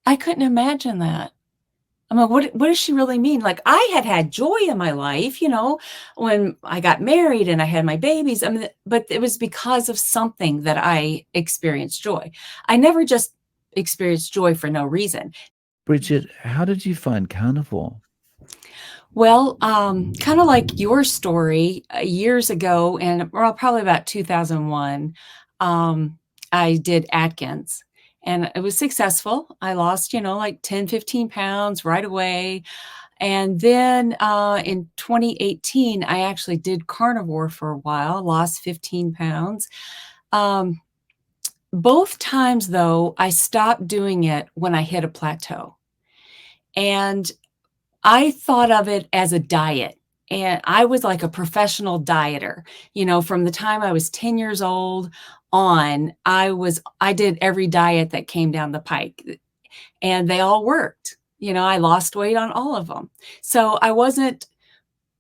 I couldn't imagine that. I'm like, what does she really mean? Like, I had joy in my life, when I got married and I had my babies. I mean, but it was because of something that I experienced joy. I never just experienced joy for no reason. Bridget, how did you find carnivore? Well, kind of like your story, years ago, and well, probably about 2001, I did Atkins and it was successful. I lost, like 10, 15 pounds right away. And then in 2018, I actually did carnivore for a while, lost 15 pounds. Um, both times, though, I stopped doing it when I hit a plateau. And I thought of it as a diet. And I was like a professional dieter. From the time I was 10 years old on, I did every diet that came down the pike and they all worked. I lost weight on all of them. So I wasn't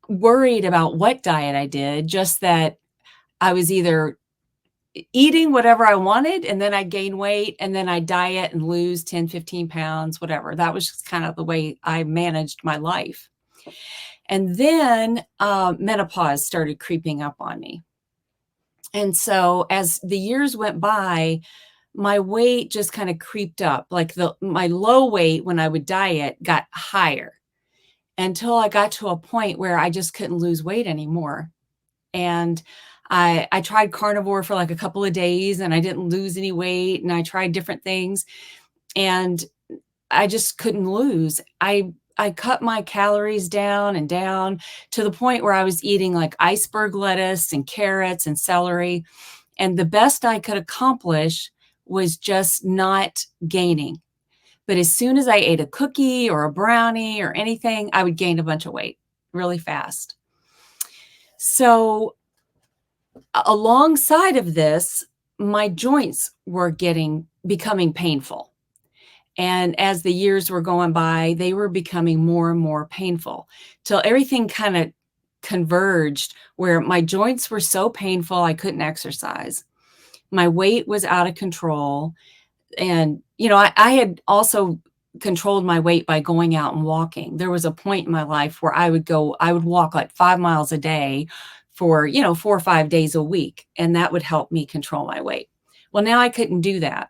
worried about what diet I did, just that I was either eating whatever I wanted and then I gain weight and then I diet and lose 10, 15 pounds, whatever. That was just kind of the way I managed my life. And then menopause started creeping up on me. And so as the years went by, my weight just kind of creeped up. Like my low weight when I would diet got higher until I got to a point where I just couldn't lose weight anymore. And I tried carnivore for like a couple of days and I didn't lose any weight. And I tried different things and I just couldn't lose. I cut my calories down and down to the point where I was eating like iceberg lettuce and carrots and celery. And the best I could accomplish was just not gaining. But as soon as I ate a cookie or a brownie or anything, I would gain a bunch of weight really fast. So alongside of this, my joints were becoming painful. And as the years were going by, they were becoming more and more painful till everything kind of converged where my joints were so painful I couldn't exercise. My weight was out of control. And, I had also controlled my weight by going out and walking. There was a point in my life where I would walk like 5 miles a day for, 4 or 5 days a week. And that would help me control my weight. Well, now I couldn't do that.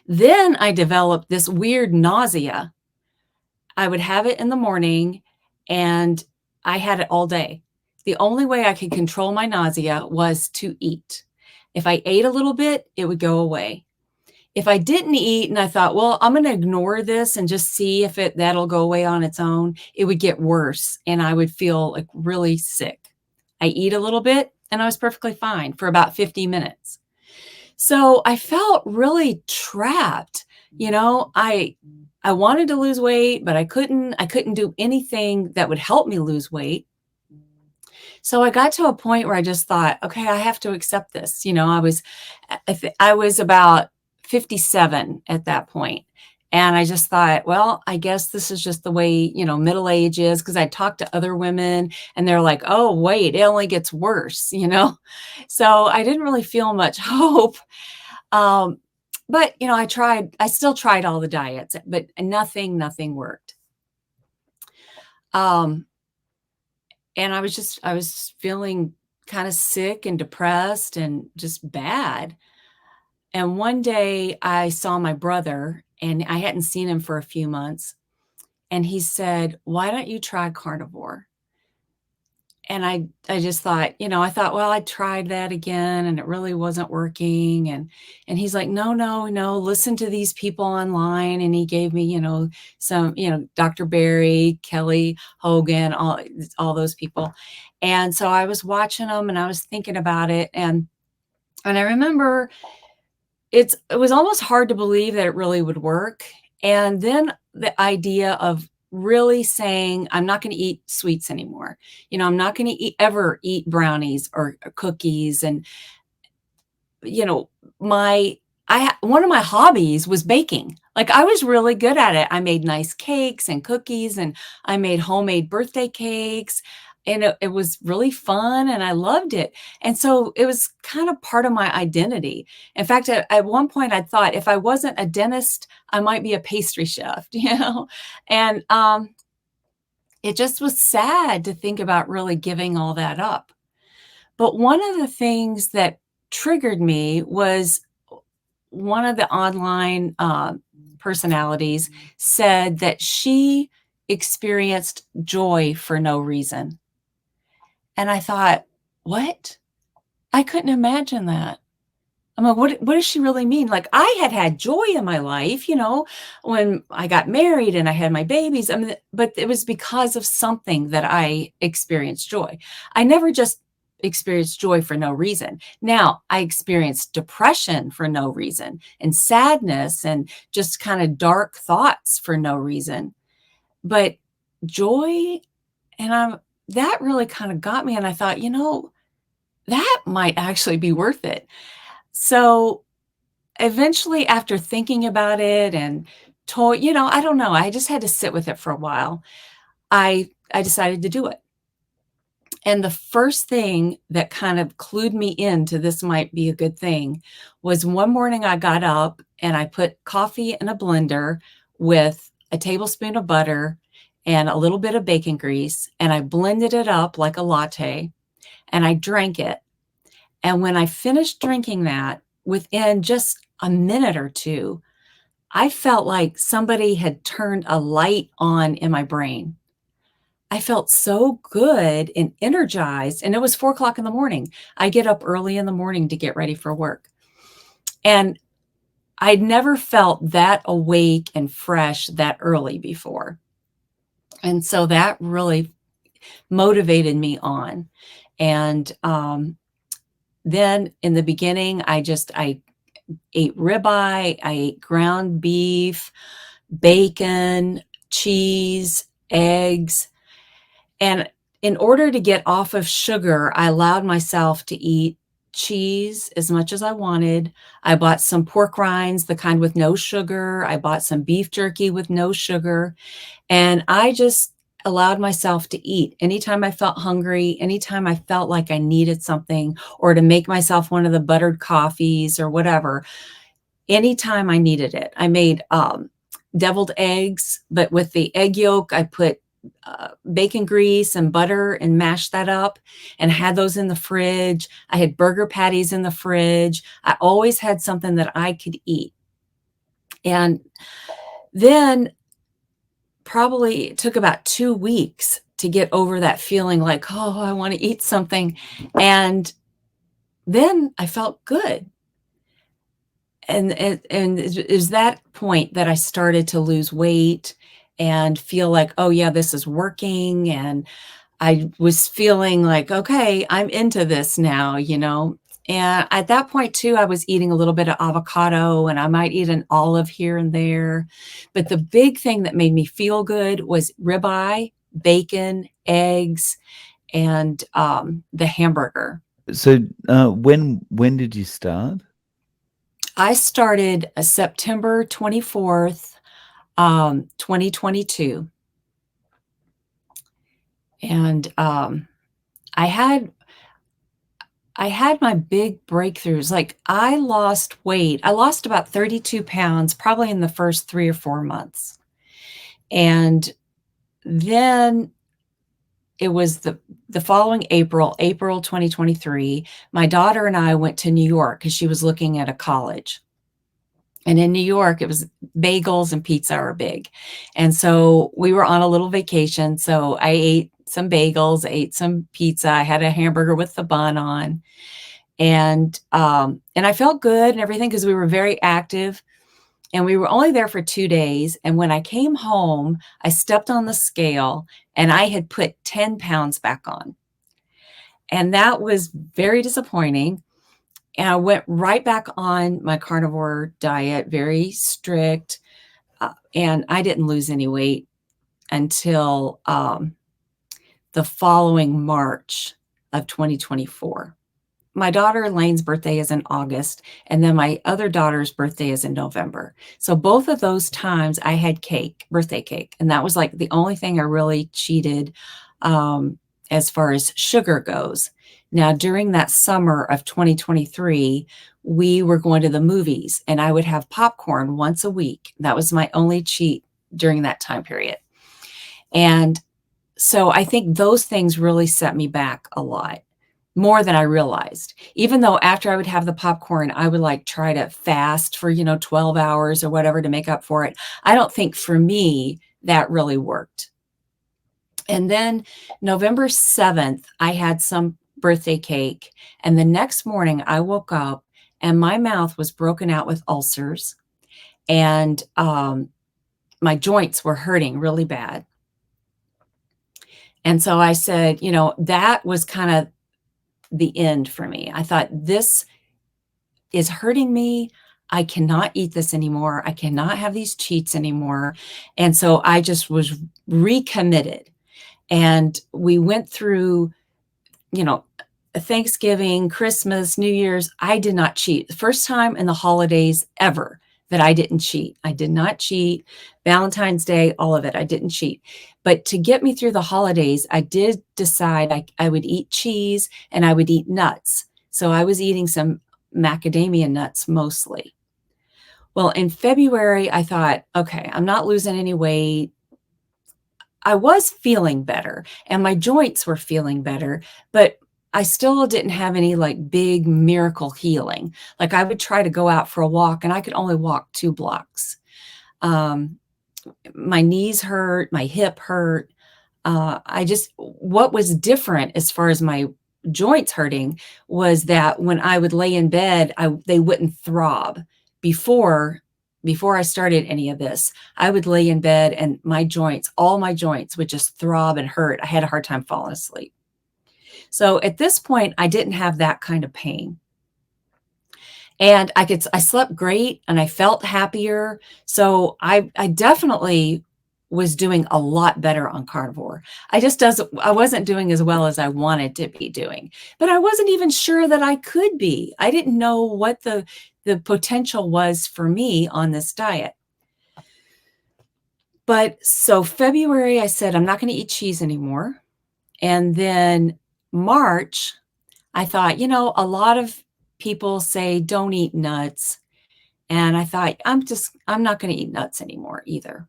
Then I developed this weird nausea. I would have it in the morning and I had it all day. The only way I could control my nausea was to eat. If I ate a little bit, it would go away. If I didn't eat and I thought, well, I'm going to ignore this and just see if that'll go away on its own, it would get worse and I would feel like really sick. I eat a little bit and I was perfectly fine for about 50 minutes. So I felt really trapped. I wanted to lose weight, but I couldn't do anything that would help me lose weight. So I got to a point where I just thought, okay, I have to accept this. I was about 57 at that point. And I just thought, well, I guess this is just the way, middle age is, because I talked to other women and they're like, oh, wait, it only gets worse. So I didn't really feel much hope. But, I still tried all the diets, but nothing worked. Um, and I was feeling kind of sick and depressed and just bad. And one day I saw my brother and I hadn't seen him for a few months. And he said, why don't you try carnivore? And I just thought, well, I tried that again and it really wasn't working. And he's like, no, listen to these people online. And he gave me, some, Dr. Barry, Kelly Hogan, all those people. And so I was watching them and I was thinking about it. And I remember it was almost hard to believe that it really would work. And then the idea of really saying, I'm not going to eat sweets anymore. I'm not going to ever eat brownies or cookies. And, one of my hobbies was baking. Like I was really good at it. I made nice cakes and cookies and I made homemade birthday cakes. and it was really fun and I loved it. And so it was kind of part of my identity. In fact, at one point I thought if I wasn't a dentist, I might be a pastry chef, And it just was sad to think about really giving all that up. But one of the things that triggered me was one of the online personalities said that she experienced joy for no reason. And I thought, what? I couldn't imagine that. I'm like, what does she really mean? Like, I had joy in my life, when I got married and I had my babies. I mean, but it was because of something that I experienced joy. I never just experienced joy for no reason. Now, I experienced depression for no reason and sadness and just kind of dark thoughts for no reason. But joy, and that really kind of got me. And I thought, that might actually be worth it. So eventually, after thinking about it and I don't know, I just had to sit with it for a while. I decided to do it. And the first thing that kind of clued me into this might be a good thing was one morning I got up and I put coffee in a blender with a tablespoon of butter and a little bit of bacon grease, and I blended it up like a latte and I drank it. And when I finished drinking that, within just a minute or two, I felt like somebody had turned a light on in my brain. I felt so good and energized, and it was 4 o'clock in the morning. I get up early in the morning to get ready for work. And I'd never felt that awake and fresh that early before. And so that really motivated me on. And then in the beginning, I ate ribeye, I ate ground beef, bacon, cheese, eggs. And in order to get off of sugar, I allowed myself to eat cheese as much as I wanted. I bought some pork rinds, the kind with no sugar. I bought some beef jerky with no sugar. And I just allowed myself to eat anytime I felt hungry, anytime I felt like I needed something, or to make myself one of the buttered coffees or whatever. Anytime I needed it. I made deviled eggs, but with the egg yolk, I put bacon grease and butter and mashed that up and had those in the fridge. I had burger patties in the fridge. I always had something that I could eat. And then probably it took about 2 weeks to get over that feeling like, oh, I want to eat something. And then I felt good. And it is that point that I started to lose weight and feel like, oh yeah, this is working. And I was feeling like, okay, I'm into this now. And at that point too, I was eating a little bit of avocado and I might eat an olive here and there. But the big thing that made me feel good was ribeye, bacon, eggs, and the hamburger. So, when did you start? I started September 24th, 2022. And I had my big breakthroughs. Like I lost weight. I lost about 32 pounds, probably in the first 3 or 4 months. And then it was the following April 2023, my daughter and I went to New York because she was looking at a college. And in New York, it was bagels and pizza are big. And so we were on a little vacation. So I ate some bagels, ate some pizza. I had a hamburger with the bun on. And I felt good and everything because we were very active. And we were only there for 2 days. And when I came home, I stepped on the scale and I had put 10 pounds back on. And that was very disappointing. And I went right back on my carnivore diet, very strict. And I didn't lose any weight until the following March of 2024. My daughter Elaine's birthday is in August, and then my other daughter's birthday is in November. So both of those times I had birthday cake, and that was like the only thing I really cheated. as far as sugar goes. Now, during that summer of 2023, we were going to the movies and I would have popcorn once a week. That was my only cheat during that time period. And so I think those things really set me back a lot more than I realized. Even though after I would have the popcorn, I would like try to fast for, 12 hours or whatever to make up for it. I don't think for me that really worked. And then November 7th, I had some birthday cake. And the next morning I woke up and my mouth was broken out with ulcers and my joints were hurting really bad. And so I said, that was kind of the end for me. I thought, this is hurting me. I cannot eat this anymore. I cannot have these cheats anymore. And so I just was recommitted. And we went through, Thanksgiving, Christmas, New Year's. I did not cheat. The first time in the holidays ever that I didn't cheat. I did not cheat. Valentine's Day, all of it, I didn't cheat. But to get me through the holidays, I did decide I would eat cheese and I would eat nuts. So I was eating some macadamia nuts mostly. Well, in February, I thought, okay, I'm not losing any weight. I was feeling better and my joints were feeling better, but I still didn't have any like big miracle healing. Like I would try to go out for a walk and I could only walk 2 blocks. My knees hurt, my hip hurt. What was different as far as my joints hurting was that when I would lay in bed, they wouldn't throb. Before I started any of this, I would lay in bed and all my joints would just throb and hurt. I had a hard time falling asleep. So at this point, I didn't have that kind of pain. And I slept great and I felt happier. So I definitely was doing a lot better on carnivore. I wasn't doing as well as I wanted to be doing, but I wasn't even sure that I could be. I didn't know what the potential was for me on this diet. But so February, I said, I'm not going to eat cheese anymore. And then March, I thought, a lot of people say don't eat nuts. And I thought, I'm not going to eat nuts anymore either.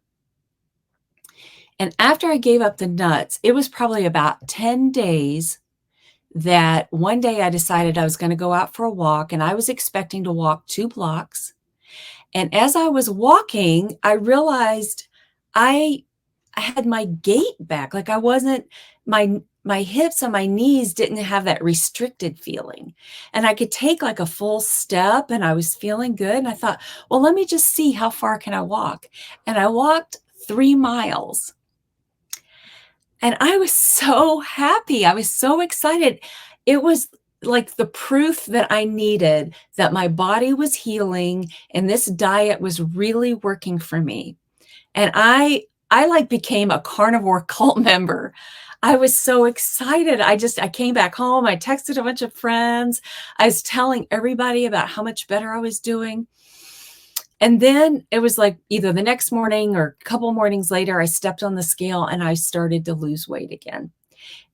And after I gave up the nuts, it was probably about 10 days that one day I decided I was going to go out for a walk and I was expecting to walk 2 blocks. And as I was walking, I realized I had my gait back. Like I wasn't, my hips and my knees didn't have that restricted feeling. And I could take like a full step and I was feeling good. And I thought, well, let me just see how far can I walk. And I walked 3 miles. And I was so happy. I was so excited. It was like the proof that I needed that my body was healing and this diet was really working for me. And I like became a carnivore cult member. I was so excited. I came back home. I texted a bunch of friends. I was telling everybody about how much better I was doing. And then it was like either the next morning or a couple mornings later, I stepped on the scale and I started to lose weight again.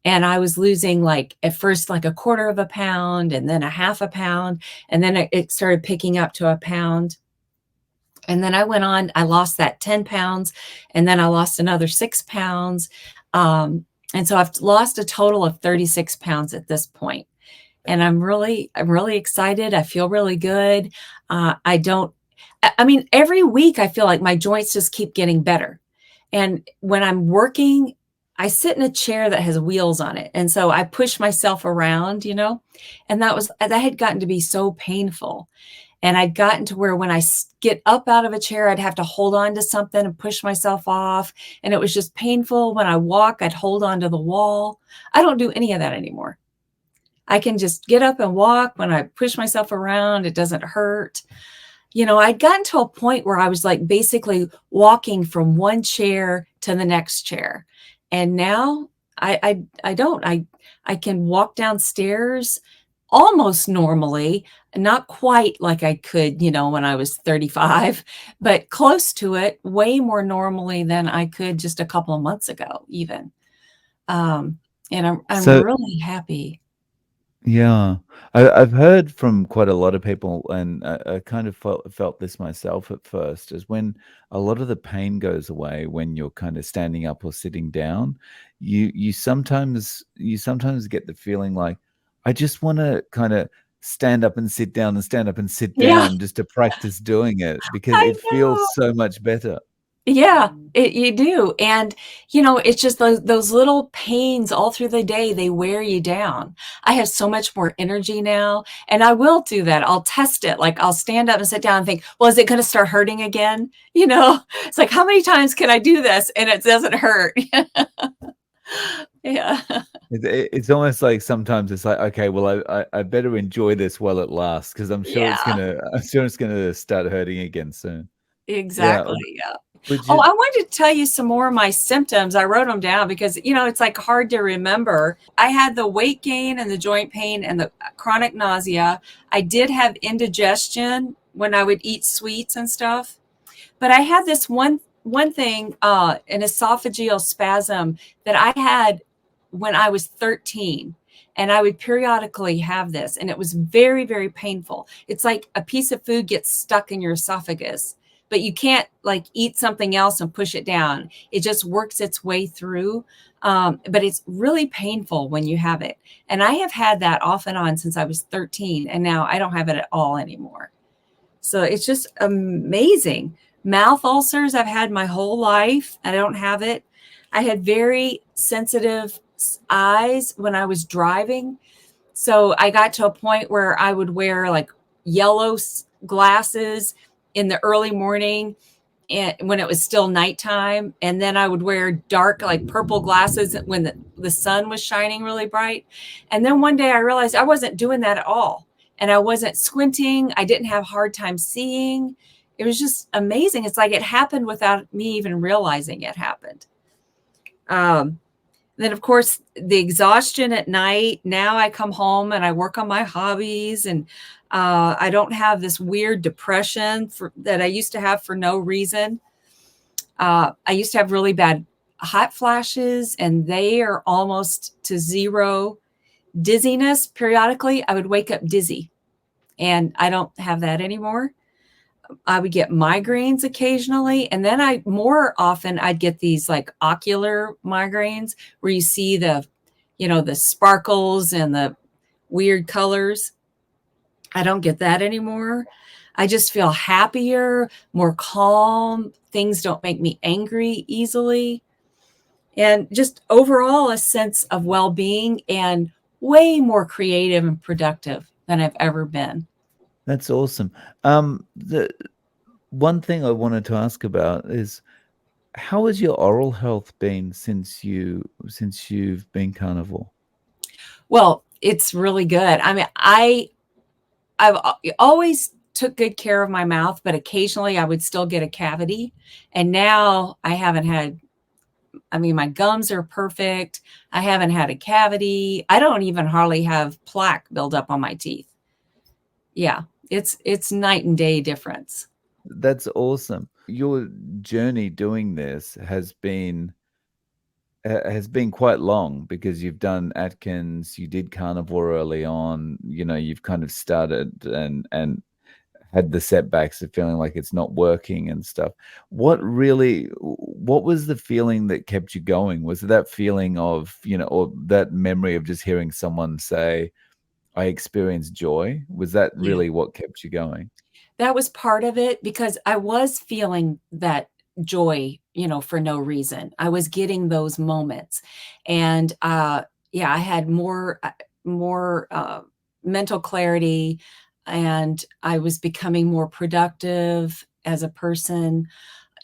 And I was losing like at first like a quarter of a pound and then a half a pound. And then it started picking up to a pound. And then I went on, I lost that 10 pounds and then I lost another 6 pounds. And so I've lost a total of 36 pounds at this point. And I'm really excited. I feel really good. Every week I feel like my joints just keep getting better. And when I'm working, I sit in a chair that has wheels on it. And so I push myself around, and that had gotten to be so painful. And I'd gotten to where when I get up out of a chair, I'd have to hold on to something and push myself off. And it was just painful. When I walk, I'd hold on to the wall. I don't do any of that anymore. I can just get up and walk. When I push myself around, it doesn't hurt. I'd gotten to a point where I was like basically walking from one chair to the next chair. And now I don't. I can walk downstairs almost normally, not quite like I could, when I was 35, but close to it, way more normally than I could just a couple of months ago, even. and I'm So really happy. yeah, I've heard from quite a lot of people, and I kind of felt this myself at first, is when a lot of the pain goes away when you're kind of standing up or sitting down, you sometimes get the feeling like, I just want to kind of stand up and sit down and stand up and sit Yeah, down just to practice doing it because I it feels know. so much better. Yeah, you do, and, it's just those little pains all through the day, they wear you down. I have so much more energy now, and I will do that. I'll test it, like, I'll stand up and sit down and think, "Well, is it gonna start hurting again?" You know? It's like, "How many times can I do this and it doesn't hurt?" Yeah. It's almost like sometimes it's like, okay, well, I better enjoy this while it lasts because I'm sure it's Yeah, gonna I'm sure it's gonna start hurting again soon. Yeah, exactly, yeah. Oh, Bridget, I wanted to tell you some more of my symptoms. I wrote them down because, it's like hard to remember. I had the weight gain and the joint pain and the chronic nausea. I did have indigestion when I would eat sweets and stuff. But I had this one thing, an esophageal spasm that I had when I was 13. And I would periodically have this, and it was very, very painful. It's like a piece of food gets stuck in your esophagus, but you can't like eat something else and push it down. It just works its way through. But it's really painful when you have it. And I have had that off and on since I was 13, and now I don't have it at all anymore. So it's just amazing. Mouth ulcers, I've had my whole life. I don't have it. I had very sensitive eyes when I was driving. So I got to a point where I would wear like yellow glasses in the early morning and when it was still nighttime, and then I would wear dark like purple glasses when the sun was shining really bright. And then one day I realized I wasn't doing that at all, and I wasn't squinting. I didn't have a hard time seeing. It was just amazing. It's like it happened without me even realizing it happened. um, then of course the exhaustion at night. Now I come home and I work on my hobbies, and I don't have this weird depression that I used to have for no reason. I used to have really bad hot flashes, and they are almost to zero. Dizziness, periodically, I would wake up dizzy, and I don't have that anymore. I would get migraines occasionally, and then more often, I'd get these like ocular migraines where you see the sparkles and the weird colors. I don't get that anymore. I just feel happier, more calm. Things don't make me angry easily, and just overall a sense of well-being and way more creative and productive than I've ever been. that's awesome. The one thing I wanted to ask about is how has your oral health been since you've been carnivore? Well, it's really good. I mean, I've always took good care of my mouth, but occasionally I would still get a cavity. And now I haven't had, I mean, my gums are perfect. I haven't had a cavity. I don't even hardly have plaque build up on my teeth. Yeah, it's night and day difference. That's awesome. Your journey doing this has been quite long because you've done Atkins, you did carnivore early on, you've kind of started and had the setbacks of feeling like it's not working and stuff. What was the feeling that kept you going? Was it that feeling of, or that memory of just hearing someone say, I experienced joy? Was that Yeah. really what kept you going? That was part of it because I was feeling that joy, for no reason. I was getting those moments. And yeah, I had more mental clarity, and I was becoming more productive as a person.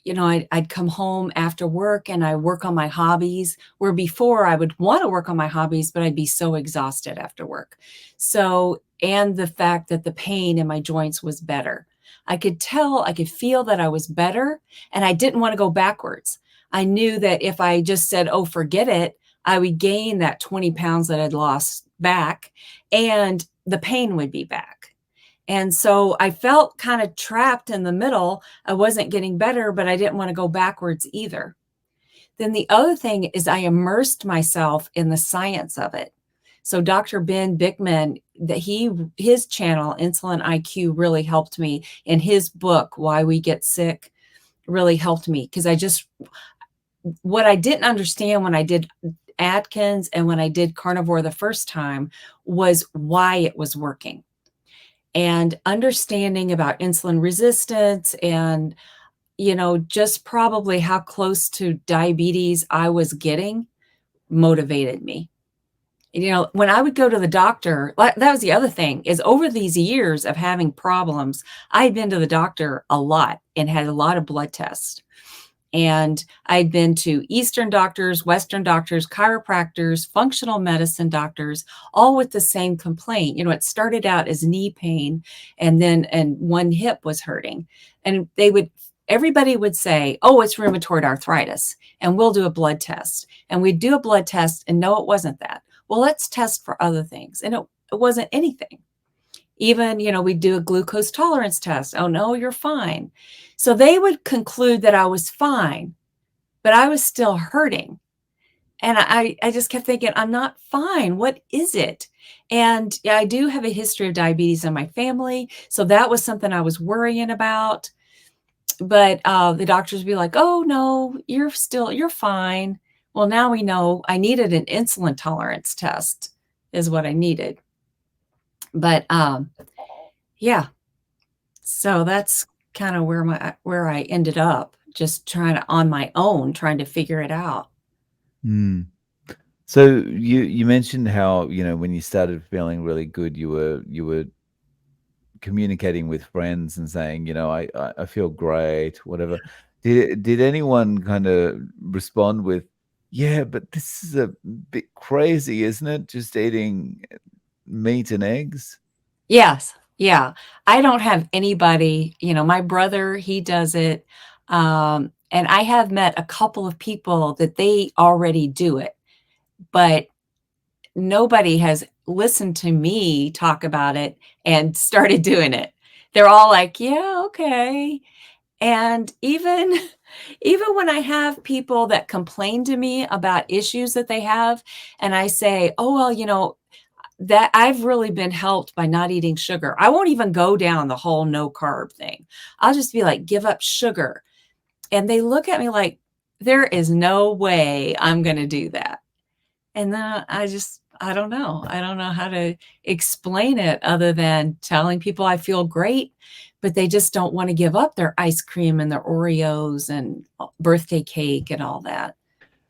I'd come home after work and I work on my hobbies, where before I would want to work on my hobbies, but I'd be so exhausted after work. So, and the fact that the pain in my joints was better. I could feel that I was better, and I didn't want to go backwards. I knew that if I just said, oh, forget it, I would gain that 20 pounds that I'd lost back, and the pain would be back. And so I felt kind of trapped in the middle. I wasn't getting better, but I didn't want to go backwards either. Then the other thing is I immersed myself in the science of it. So Dr. Ben Bickman, that his channel Insulin IQ really helped me, and his book Why We Get Sick really helped me, because I just, what I didn't understand when I did Atkins and when I did Carnivore the first time was why it was working, and understanding about insulin resistance and, just probably how close to diabetes I was getting motivated me. When I would go to the doctor, that was the other thing, is over these years of having problems, I had been to the doctor a lot and had a lot of blood tests. And I'd been to Eastern doctors, Western doctors, chiropractors, functional medicine doctors, all with the same complaint. It started out as knee pain, and one hip was hurting. And everybody would say, oh, it's rheumatoid arthritis, and we'll do a blood test. And we'd do a blood test, and no, it wasn't that. Well, let's test for other things. And it wasn't anything. Even, we do a glucose tolerance test. Oh, no, you're fine. So they would conclude that I was fine, but I was still hurting. And I just kept thinking, I'm not fine. What is it? And yeah, I do have a history of diabetes in my family. So that was something I was worrying about. But the doctors would be like, oh, no, you're fine. Well, now we know I needed an insulin tolerance test is what I needed. But yeah, so that's kind of where I ended up, just on my own, trying to figure it out. Mm. So you mentioned how, when you started feeling really good, you were communicating with friends and saying, I feel great, whatever. Did anyone kind of respond with, yeah, but this is a bit crazy, isn't it? Just eating meat and eggs? Yes. Yeah. I don't have anybody, my brother, he does it. And I have met a couple of people that they already do it, but nobody has listened to me talk about it and started doing it. They're all like, yeah, okay. And even when I have people that complain to me about issues that they have, and I say, oh, well, that I've really been helped by not eating sugar. I won't even go down the whole no carb thing. I'll just be like, give up sugar. And they look at me like, there is no way I'm going to do that. And then I don't know. I don't know how to explain it other than telling people I feel great, but they just don't want to give up their ice cream and their Oreos and birthday cake and all that.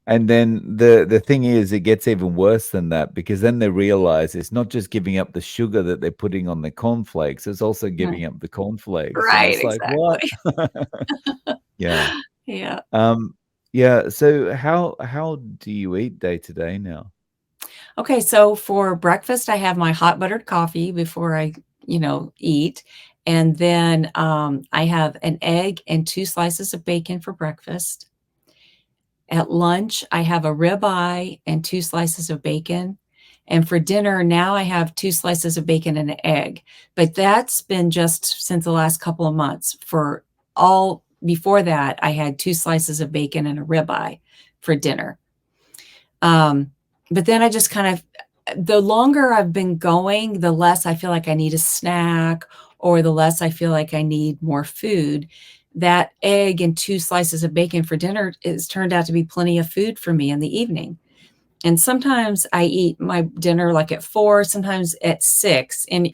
And then the thing is, it gets even worse than that, because then they realize it's not just giving up the sugar that they're putting on their cornflakes, it's also Right, giving up the cornflakes. And right, it's like, what? exactly. Yeah. Yeah. Um, yeah. So how do you eat day to day now? Okay, so for breakfast, I have my hot buttered coffee before I, eat. And then I have an egg and 2 slices of bacon for breakfast. At lunch, I have a ribeye and 2 slices of bacon. And for dinner, now I have 2 slices of bacon and an egg. But that's been just since the last couple of months. Before that, I had 2 slices of bacon and a ribeye for dinner. But then I just the longer I've been going, the less I feel like I need a snack, or the less I feel like I need more food. That egg and 2 slices of bacon for dinner has turned out to be plenty of food for me in the evening. And sometimes I eat my dinner like at 4, sometimes at 6, in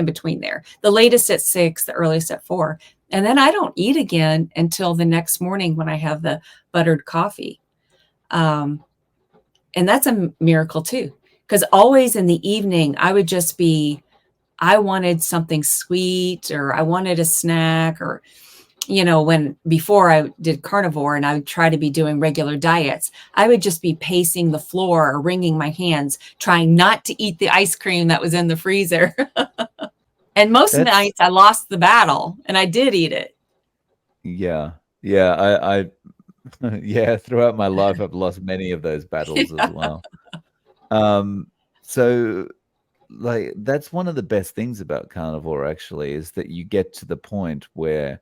between there. The latest at 6, the earliest at 4. And then I don't eat again until the next morning when I have the buttered coffee. Um, and that's a miracle too, because always in the evening, I wanted something sweet, or I wanted a snack, or, when before I did carnivore and I would try to be doing regular diets, I would just be pacing the floor or wringing my hands, trying not to eat the ice cream that was in the freezer. And most That's nights I lost the battle and I did eat it. Yeah. Yeah. Yeah, throughout my life, I've lost many of those battles as well. Um, so like that's one of the best things about carnivore actually, is that you get to the point where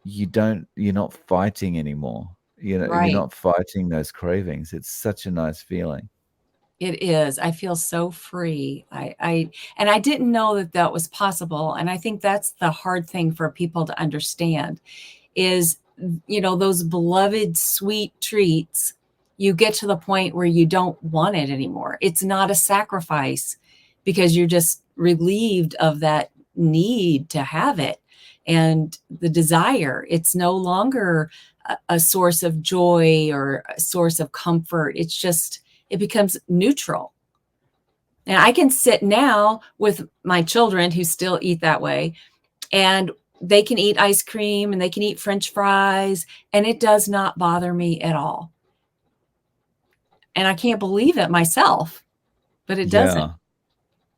you're not fighting anymore. you're Right. not fighting those cravings. It's such a nice feeling. It is. I feel so free. And I didn't know that that was possible, and I think that's the hard thing for people to understand is, those beloved sweet treats, you get to the point where you don't want it anymore. It's not a sacrifice because you're just relieved of that need to have it and the desire. It's no longer a source of joy or a source of comfort. It becomes neutral. And I can sit now with my children who still eat that way, and they can eat ice cream and they can eat French fries, and it does not bother me at all. And I can't believe it myself, but it doesn't. Yeah.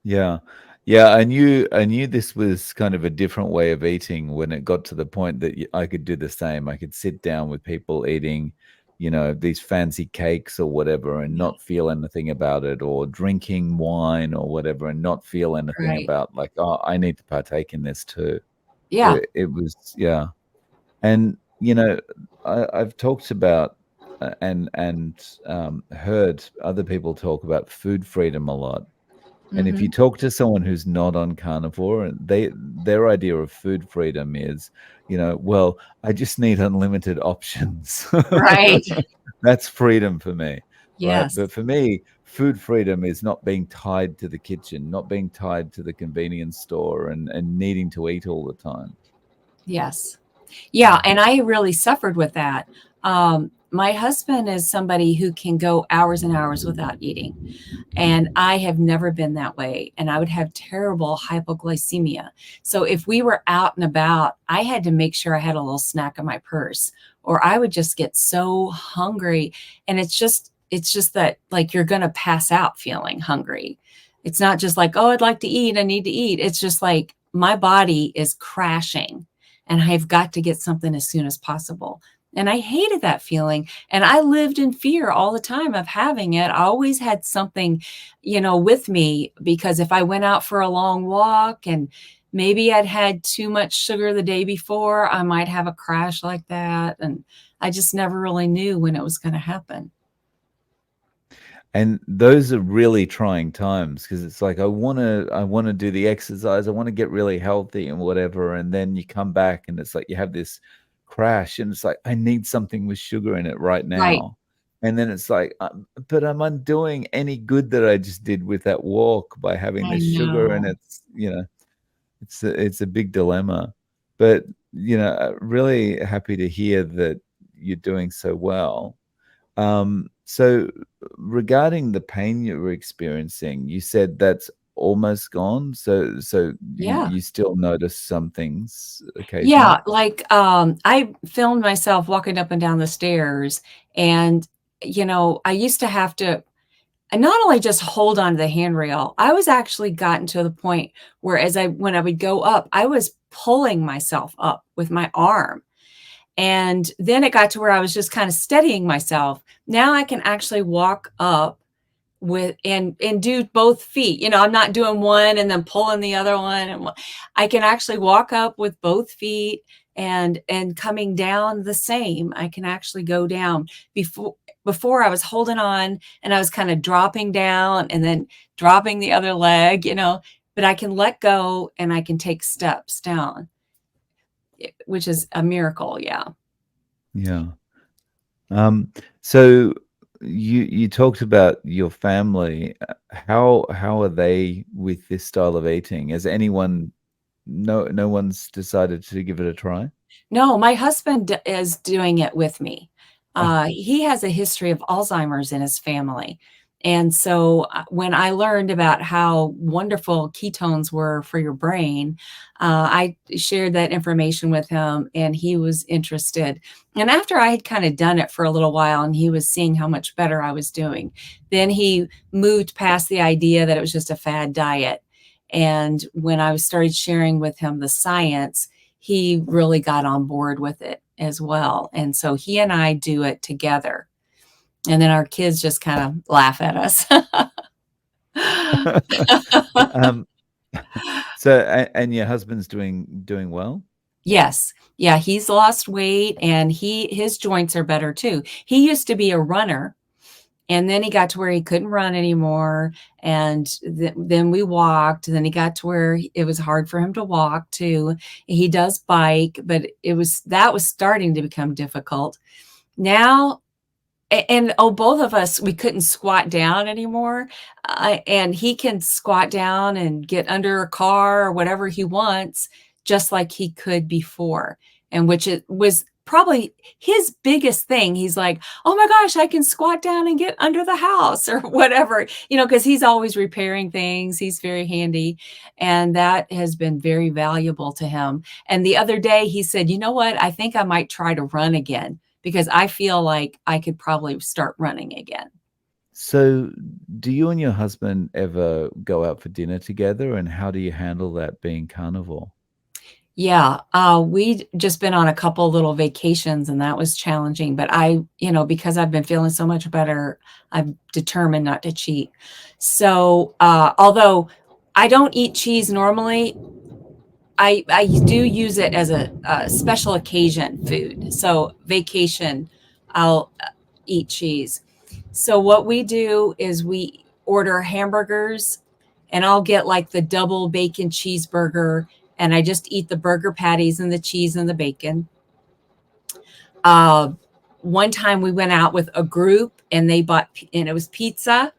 Yeah. Yeah, I knew this was kind of a different way of eating when it got to the point that I could do the same. I could sit down with people eating, these fancy cakes or whatever and Yeah, not feel anything about it, or drinking wine or whatever and not feel anything right. about like, oh, I need to partake in this too. Yeah. It was, yeah. And I've talked about and heard other people talk about food freedom a lot. And if you Mhm. talk to someone who's not on carnivore, their idea of food freedom is, well, I just need unlimited options. Right. That's freedom for me, right? Yes. But for me, food freedom is not being tied to the kitchen, not being tied to the convenience store and needing to eat all the time. Yes. Yeah, and I really suffered with that. My husband is somebody who can go hours and hours without eating. And I have never been that way. And I would have terrible hypoglycemia. So if we were out and about, I had to make sure I had a little snack in my purse, or I would just get so hungry. And it's just that like you're going to pass out feeling hungry. It's not just like, oh, I'd like to eat. I need to eat. It's just like my body is crashing and I've got to get something as soon as possible. And I hated that feeling. And I lived in fear all the time of having it. I always had something, with me because if I went out for a long walk and maybe I'd had too much sugar the day before, I might have a crash like that. And I just never really knew when it was going to happen. And those are really trying times because it's like I want to do the exercise, I want to get really healthy and whatever, and then you come back and it's like you have this crash and it's like I need something with sugar in it right Right. now. And then it's like, but am I doing any good that I just did with that walk by having I this sugar? And know. it's a big dilemma. But really happy to hear that you're doing so well. So regarding the pain you were experiencing, you said that's almost gone. So you Yeah. you still notice some things occasionally? Yeah, like, I filmed myself walking up and down the stairs, and, I used to have to and not only just hold on to the handrail, I was actually gotten to the point where when I would go up, I was pulling myself up with my arm, and then it got to where I was just kinda steadying myself. Now I can actually walk up with and do both feet. I'm not doing one and then pulling the other one, and I can actually walk up with both feet and coming down the same. I can actually go down. Before I was holding on and I was kind of dropping down and then dropping the other leg, but I can let go and I can take steps down, which is a miracle. Yeah. Yeah. Um, so you talked about your family. How are they with this style of eating? Has anyone no one's decided to give it a try? No, my husband is doing it with me. Oh, He has a history of Alzheimer's in his family. And so when I learned about how wonderful ketones were for your brain, I shared that information with him and he was interested. And after I had kind of done it for a little while and he was seeing how much better I was doing, then he moved past the idea that it was just a fad diet. And when I started sharing with him the science, he really got on board with it as well. And so he and I do it together. And then our kids just kind of laugh at us. um, so and your husband's doing well? Yes. Yeah, he's lost weight and his joints are better too. He used to be a runner and then he got to where he couldn't run anymore and then we walked, and then he got to where it was hard for him to walk too. He does bike, but that was starting to become difficult. Now and oh, both of us, we couldn't squat down anymore. And he can squat down and get under a car or whatever he wants, just like he could before. And which it was probably his biggest thing. He's like, oh my gosh, I can squat down and get under the house or whatever, because he's always repairing things. He's very handy. And that has been very valuable to him. And the other day he said, you know what? I think I might try to run again because I feel like I could probably start running again. So, do you and your husband ever go out for dinner together, and how do you handle that being carnivore? Yeah, we'd just been on a couple little vacations and that was challenging, but because I've been feeling so much better, I'm determined not to cheat. So, although I don't eat cheese normally, I do use it as a special occasion food. So vacation, I'll eat cheese. So what we do is we order hamburgers, and I'll get like the double bacon cheeseburger, and I just eat the burger patties and the cheese and the bacon. Uh, One time we went out with a group and and it was pizza,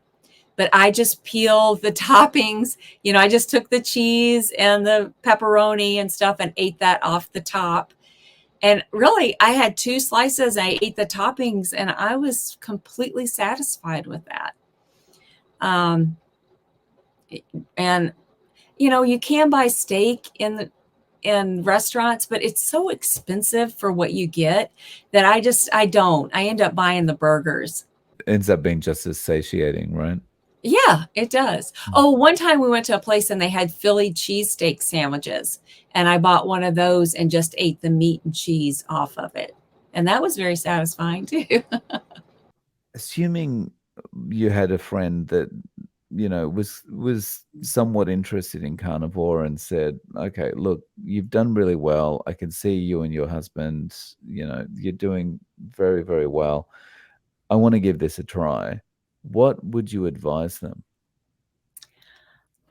but I just peeled the toppings. I just took the cheese and the pepperoni and stuff and ate that off the top. And really, I had two slices. I ate the toppings and I was completely satisfied with that. Um, and you can buy steak in restaurants, but it's so expensive for what you get that I don't. I end up buying the burgers. Ends up being just as satiating, right? Yeah, it does. Oh, one time we went to a place and they had Philly cheesesteak sandwiches, and I bought one of those and just ate the meat and cheese off of it. And that was very satisfying too. Assuming you had a friend that was somewhat interested in carnivore and said, okay, look, you've done really well. I can see you and your husband, you're doing very, very well. I want to give this a try. What would you advise them?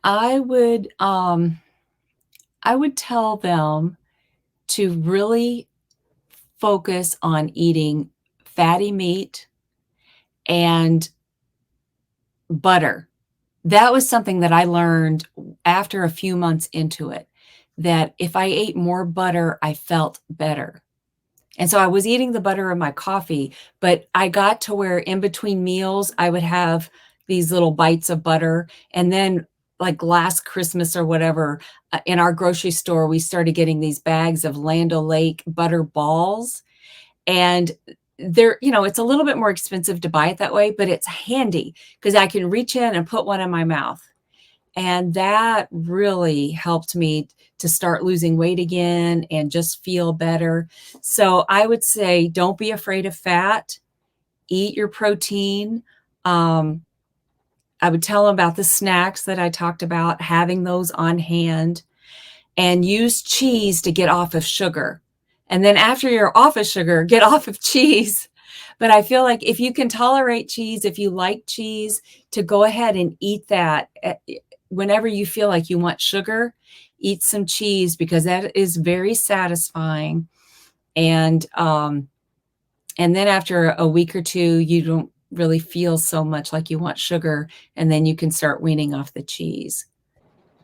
I would um I would tell them to really focus on eating fatty meat and butter. That was something that I learned after a few months into it, that if I ate more butter, I felt better. And so I was eating the butter in my coffee, but I got to where in between meals, I would have these little bites of butter. And then, like last Christmas or whatever, in our grocery store, we started getting these bags of Land O'Lake butter balls. And it's a little bit more expensive to buy it that way, but it's handy because I can reach in and put one in my mouth. And that really helped me to start losing weight again and just feel better. So I would say don't be afraid of fat, eat your protein. Um, I would tell them about the snacks that I talked about, having those on hand, and use cheese to get off of sugar. And then after you're off of sugar, get off of cheese. But I feel like if you can tolerate cheese, if you like cheese, to go ahead and eat that whenever you feel like you want sugar, eat some cheese because that is very satisfying. And then after a week or two, you don't really feel so much like you want sugar, and then you can start weaning off the cheese.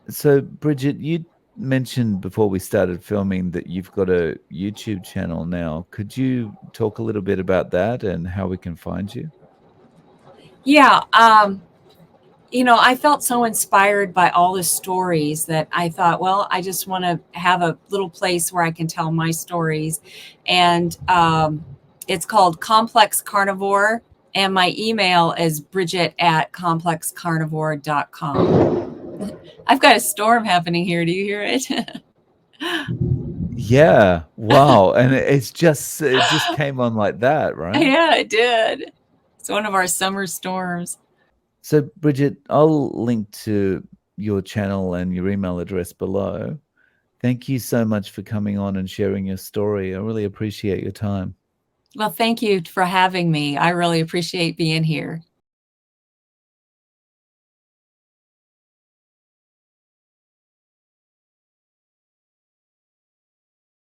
So, Bridget, you mentioned before we started filming that you've got a YouTube channel now. Could you talk a little bit about that and how we can find you? Yeah, I felt so inspired by all the stories that I thought, well, I just want to have a little place where I can tell my stories. And it's called Complex Carnivore. And my email is bridget@complexcarnivore.com. I've got a storm happening here. Do you hear it? Yeah. Wow. And it just came on like that, right? Yeah, it did. It's one of our summer storms. So, Bridget, I'll link to your channel and your email address below. Thank you so much for coming on and sharing your story. I really appreciate your time. Well, thank you for having me. I really appreciate being here.